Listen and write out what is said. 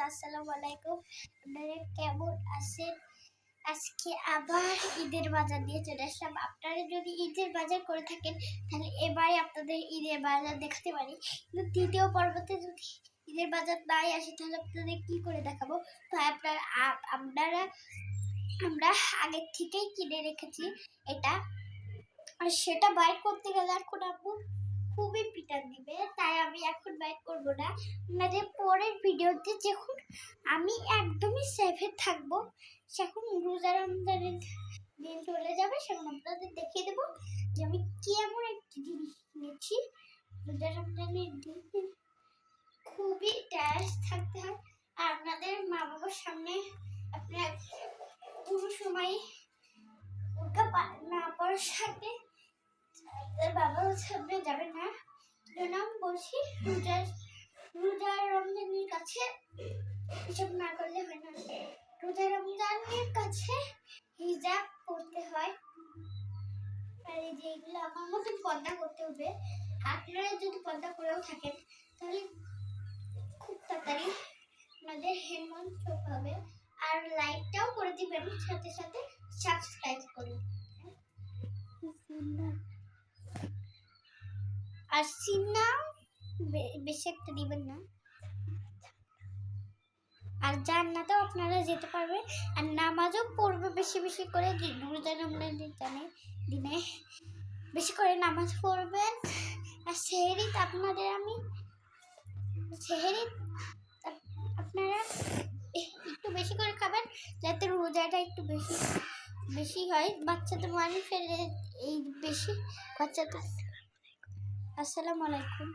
আসসালামু আলাইকুম। আপনারা কেমন আছেন? আজকে আবার ঈদের বাজার নিয়ে চলে আসলাম। আপনারা যদি ঈদের বাজার করে থাকেন তাহলে এবারে আপনাদের ঈদের বাজার দেখাতে পারি, কিন্তু দ্বিতীয় পর্বতে যদি ঈদের বাজার নাই আসে তাহলে আপনাদের কি করে দেখাবো? তো আমরা আগের থেকেই কিনে রেখেছি এটা, আর সেটা বাইর করতে গেলে এখন আপু খুবই পিটান দিবে, তাই আমি এখন বাইর করবো না। আপনাদের পরের ভিডিওতে যখন আমি একদমই সেফে থাকবো, যখন রোজা রমজানের দিন চলে যাবে, সেখন আপনাদের দেখিয়ে দেবো যে আমি কেমন একটি জিনিস কিনেছি। রোজা রমজানের দিন খুবই ট্যাস থাকতে হয়, আর আপনাদের মা বাবার সামনে আপনার পুরো সময় ওটা না পড়ার সাথে বাবার সামনে যাবে না। নাম বলছি, রোজা রমজানের কাছে এসব না করলে হয় না। রোজা রমজানের কাছে হিজাব পড়তে হয়, আর এই যে এগুলো আমার মতন পর্দা করতে হবে। আপনারা যদি পর্দা করেও থাকেন তাহলে খুব তাড়াতাড়ি আপনাদের হেডফোন চোখ হবে, আর লাইকটাও করে দিবেন, সাথে সাথে সাবস্ক্রাইব করুন। আর সিননা বেশি একটা দিবেন না, আর জান্নাতেও আপনারা যেতে পারবেন, আর নামাজও পড়বে বেশি বেশি করে। রোজা রমজানের দিনে বেশি করে নামাজ পড়বেন। আর সেহরি আপনারা একটু বেশি করে খাবেন, যাতে রোজাটা একটু বেশি হয়। বাচ্চাদের মানে ফেলে এই বেশি বাচ্চাদের। আসসালামু আলাইকুম।